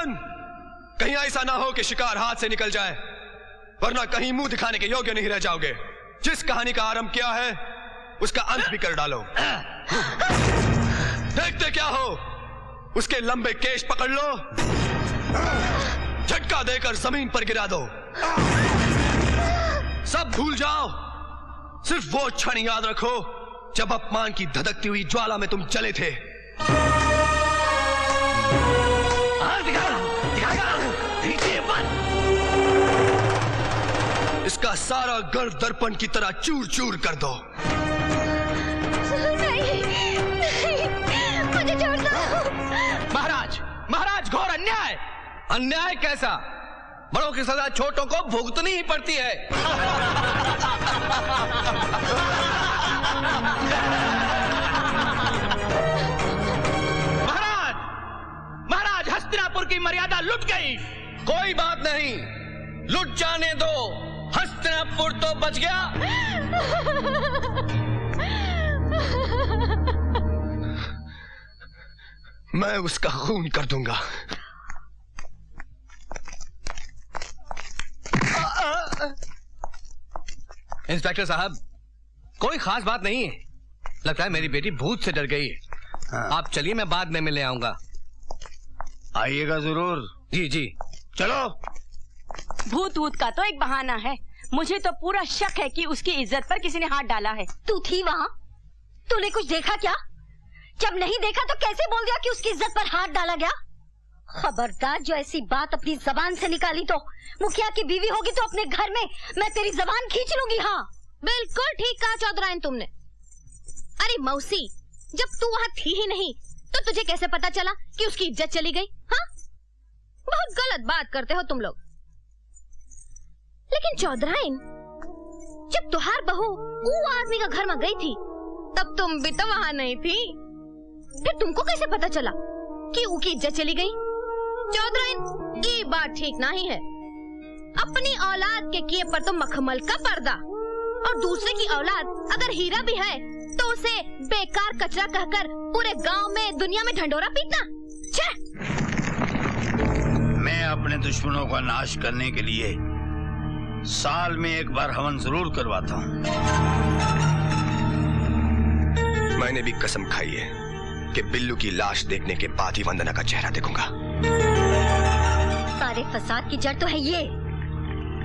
सुन, कहीं ऐसा ना हो कि शिकार हाथ से निकल जाए, वरना कहीं मुंह दिखाने के योग्य नहीं रह जाओगे। जिस कहानी का आरंभ किया है उसका अंत भी कर डालो। देखते क्या हो, उसके लंबे केश पकड़ लो, झटका देकर जमीन पर गिरा दो। सब भूल जाओ, सिर्फ वो क्षण याद रखो जब अपमान की धधकती हुई ज्वाला में तुम जले थे। इसका सारा गर्व दर्पण की तरह चूर चूर कर दो। नहीं, मुझे छोड़ दो। महाराज, महाराज, घोर अन्याय। अन्याय कैसा? बड़ों की सजा छोटों को भुगतनी ही पड़ती है। महाराज, महाराज, हस्तिनापुर की मर्यादा लुट गई। कोई बात नहीं, लुट जाने दो, हस्तिनापुर तो बच गया। मैं उसका खून कर दूंगा। इंस्पेक्टर साहब, कोई खास बात नहीं है। लगता है मेरी बेटी भूत से डर गई है। आप चलिए, मैं बाद में मिलने आऊंगा। आइएगा जरूर। जी जी। चलो। भूत वूत का तो एक बहाना है, मुझे तो पूरा शक है कि उसकी इज्जत पर किसी ने हाथ डाला है। तू थी वहाँ? तूने कुछ देखा क्या? जब नहीं देखा तो कैसे बोल दिया कि उसकी इज्जत पर हाथ डाला गया? खबरदार, जो ऐसी बात अपनी जबान से निकाली तो मुखिया की बीवी होगी तो अपने घर में मैं तेरी जबान खींच लूंगी। हाँ, बिल्कुल ठीक कहा चौधराइन तुमने। अरे मौसी, जब तू वहाँ थी ही नहीं तो तुझे कैसे पता चला कि उसकी इज्जत चली गई? हाँ, बहुत गलत बात करते हो तुम लोग। लेकिन चौधराइन, जब तुहार बहू वो आदमी का घर में गई थी तब तुम भी तो वहाँ नहीं थी। फिर तुमको कैसे पता चला कि उसकी इज्जत चली गई? चौधराइन, ये बात ठीक नहीं है। अपनी औलाद के किए पर तो मखमल का पर्दा, और दूसरे की औलाद अगर हीरा भी है तो उसे बेकार कचरा कहकर पूरे गांव में, दुनिया में ढंढोरा पीटना। मैं अपने दुश्मनों का नाश करने के लिए साल में एक बार हवन जरूर करवाता हूँ। मैंने भी कसम खाई है कि बिल्लू की लाश देखने के बाद ही वंदना का चेहरा देखूंगा। सारे फसाद की जड़ तो है ये।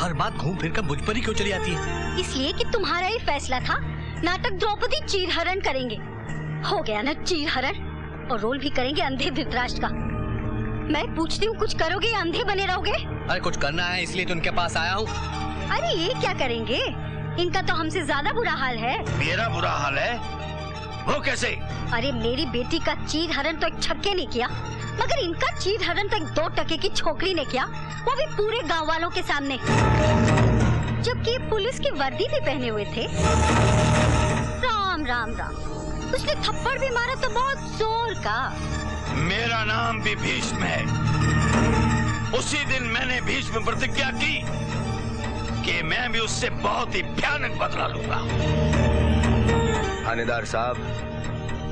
हर बात घूम फिर कर मुझ पर ही क्यों चली आती है? इसलिए कि तुम्हारा ही फैसला था, नाटक द्रौपदी चीरहरण करेंगे। हो गया ना चीरहरण, और रोल भी करेंगे अंधे धृतराष्ट्र का। मैं पूछती हूँ, कुछ करोगे या अंधे बने रहोगे? अरे कुछ करना है इसलिए तो उनके पास आया हूँ। अरे ये क्या करेंगे? इनका तो हमसे ज्यादा बुरा हाल है। मेरा बुरा हाल है? वो कैसे? अरे मेरी बेटी का चीरहरण तो एक छक्के ने किया, मगर इनका चीरहरण तो एक 2 टके की छोकरी ने किया, वो भी पूरे गांव वालों के सामने, जबकि पुलिस की वर्दी भी पहने हुए थे। राम राम राम, उसने थप्पड़ भी मारा तो बहुत जोर का। मेरा नाम भी भीष्म है। उसी दिन मैंने भीष्म प्रतिज्ञा की कि मैं भी उससे बहुत ही भयानक बदला लूंगा। थानेदार साहब,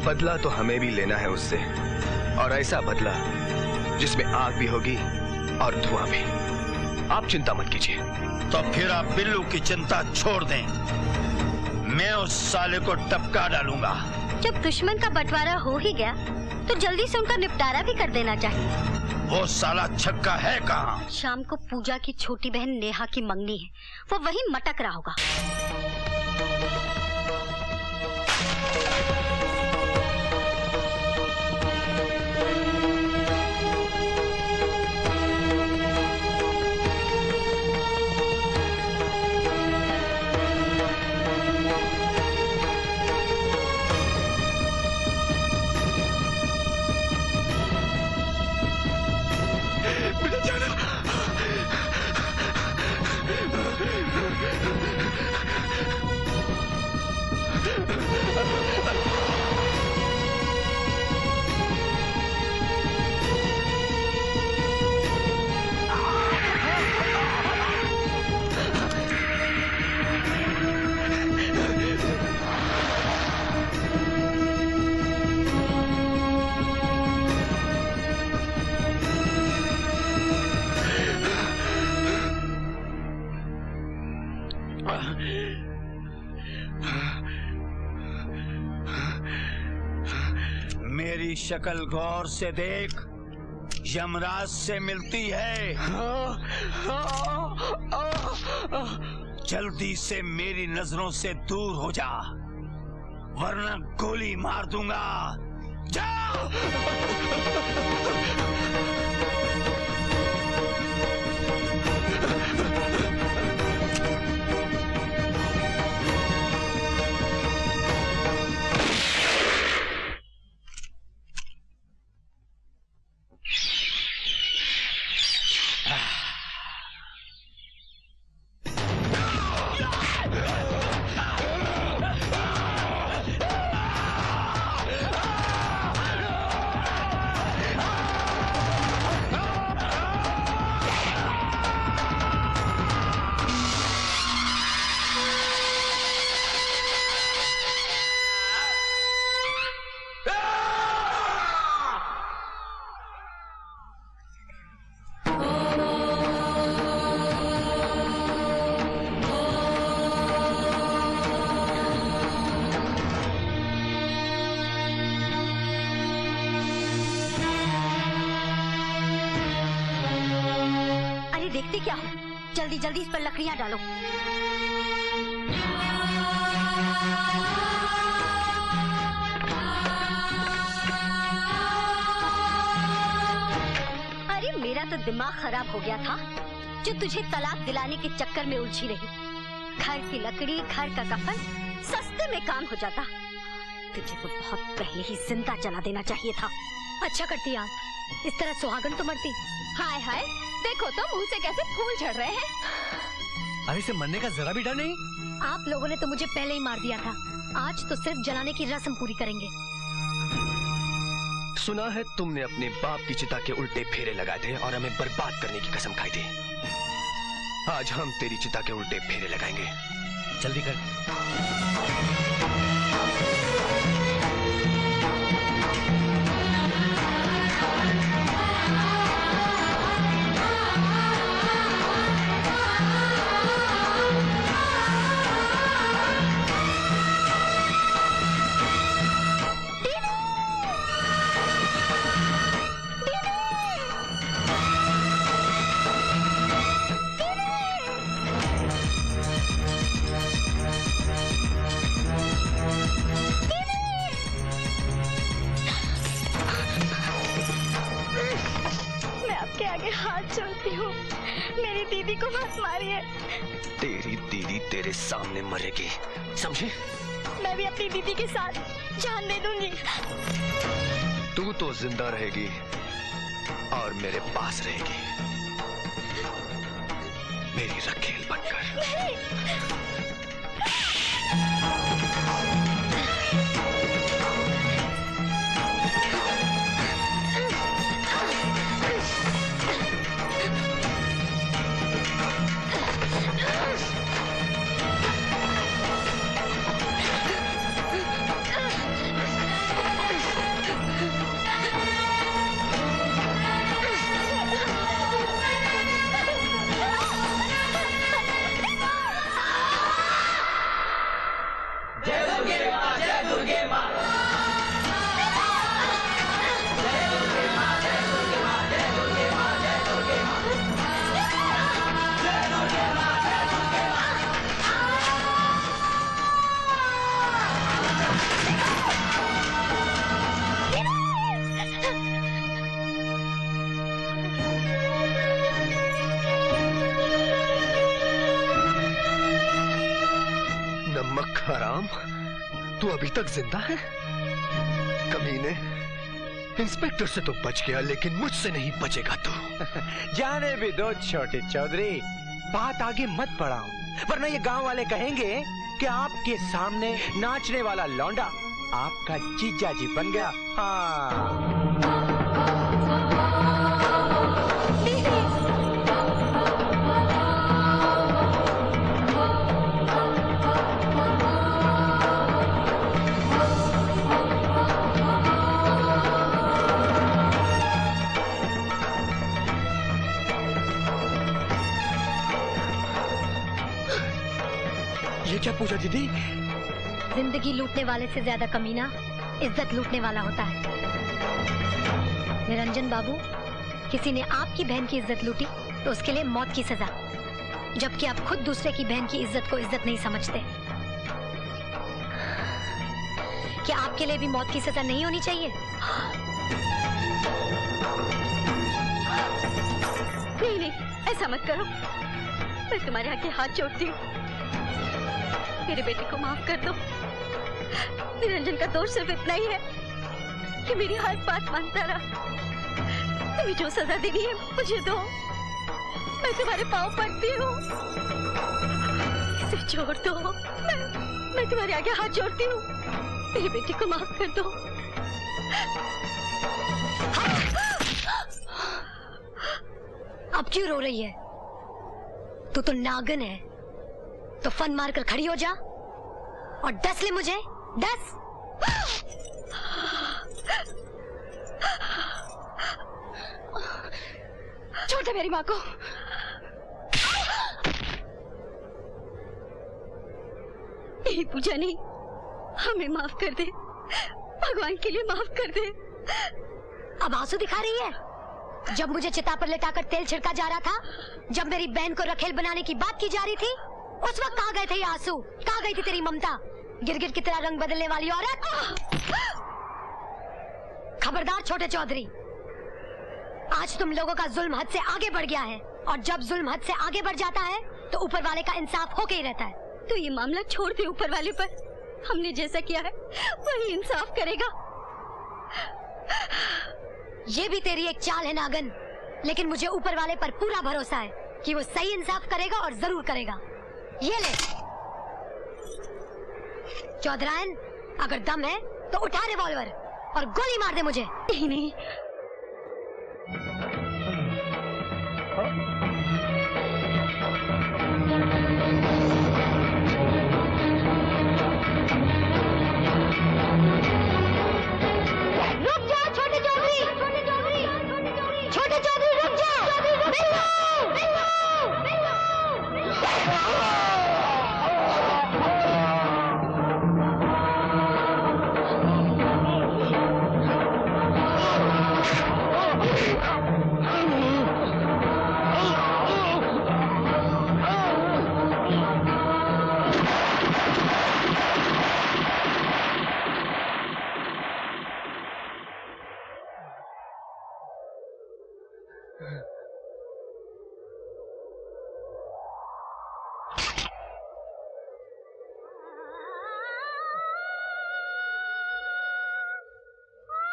बदला तो हमें भी लेना है उससे, और ऐसा बदला जिसमें आग भी होगी और धुआं भी। आप चिंता मत कीजिए। तो फिर आप बिल्लू की चिंता छोड़ दें, मैं उस साले को टपका डालूंगा। जब दुश्मन का बंटवारा हो ही गया तो जल्दी से उनका निपटारा भी कर देना चाहिए। वो साला छक्का है कहाँ? शाम को पूजा की छोटी बहन नेहा की मंगनी है, वो वहीं मटक रहा होगा। मेरी शक्ल गौर से देख, यमराज से मिलती है। जल्दी से मेरी नजरों से दूर हो जा, वरना गोली मार दूंगा। जाओ। देखते क्या हो, जल्दी जल्दी इस पर लकड़ियां डालो। अरे मेरा तो दिमाग खराब हो गया था जो तुझे तलाक दिलाने के चक्कर में उलझी रही। घर की लकड़ी, घर का कफन सस्ते में काम हो जाता। तुझे तो बहुत पहले ही जिंदा जला देना चाहिए था। अच्छा करती आप, इस तरह सुहागन तो मरती। हाय हाय, देखो तो मुंह से कैसे फूल झड़ रहे हैं। अरे इसे मरने का जरा भी डर नहीं। आप लोगों ने तो मुझे पहले ही मार दिया था, आज तो सिर्फ जलाने की रस्म पूरी करेंगे। सुना है तुमने अपने बाप की चिता के उल्टे फेरे लगाए थे और हमें बर्बाद करने की कसम खाई थी। आज हम तेरी चिता के उल्टे फेरे लगाएंगे। जल्दी कर। हाथ जोड़ती हूँ, मेरी दीदी को मत मारिए। तेरी दीदी तेरे सामने मरेगी, समझी? मैं भी अपनी दीदी के साथ जान दे दूंगी। तू तो जिंदा रहेगी और मेरे पास रहेगी, मेरी रखेल बनकर। नहीं। हराम, तू अभी तक जिंदा है? कमीने, इंस्पेक्टर से तो बच गया लेकिन मुझसे नहीं बचेगा तू। जाने भी दो छोटे चौधरी, बात आगे मत बढ़ाओ वरना ये गांव वाले कहेंगे कि आपके सामने नाचने वाला लौंडा आपका जीजा जी बन गया। हाँ। ये क्या पूछा दीदी? जिंदगी लूटने वाले से ज्यादा कमीना इज्जत लूटने वाला होता है। निरंजन बाबू, किसी ने आपकी बहन की इज्जत लूटी तो उसके लिए मौत की सजा, जबकि आप खुद दूसरे की बहन की इज्जत को इज्जत नहीं समझते। क्या आपके लिए भी मौत की सजा नहीं होनी चाहिए? नहीं नहीं, ऐसा मत करो। मैं तुम्हारे आगे हाथ जोड़ती हूँ, मेरे बेटे को माफ कर दो। निरंजन का दोष सिर्फ इतना ही है कि मेरी हर बात मानता रहा। तुम्हें जो सजा देनी है मुझे दो, मैं तुम्हारे पाँव पड़ती हूँ। इसे छोड़ दो, मैं तुम्हारे आगे हाथ जोड़ती हूँ, मेरे बेटे को माफ कर दो। अब क्यों रो रही है? तू तो नागन है, तो फन मार कर खड़ी हो जा और डस ले मुझे, डस। छोड़ दे मेरी माँ को। यही पूजा नहीं, हमें माफ कर दे, भगवान के लिए माफ कर दे। अब आंसू दिखा रही है? जब मुझे चिता पर लेटाकर तेल छिड़का जा रहा था, जब मेरी बहन को रखेल बनाने की बात की जा रही थी, उस वक्त कहाँ गए थे ये आंसू? कहाँ गई थी तेरी ममता? गिरगिट की तरह रंग बदलने वाली औरत। खबरदार छोटे चौधरी, आज तुम लोगों का जुल्म हद से आगे बढ़ गया है, और जब जुल्म हद से आगे बढ़ जाता है तो ऊपर वाले का इंसाफ होके ही रहता है। तो ये मामला छोड़ दे ऊपर वाले पर, हमने जैसा किया है वही इंसाफ करेगा। ये भी तेरी एक चाल है नागन, लेकिन मुझे ऊपर वाले पर पूरा भरोसा है कि वो सही इंसाफ करेगा और जरूर करेगा। ये ले चौधरायन, अगर दम है तो उठा रिवॉल्वर और गोली मार दे मुझे। नहीं नहीं, रुक जाओ छोटे चौधरी, छोटे चौधरी, छोटे चौधरी रुक जाओ। बिल्लो, बिल्लो, बिल्लो। हाँ।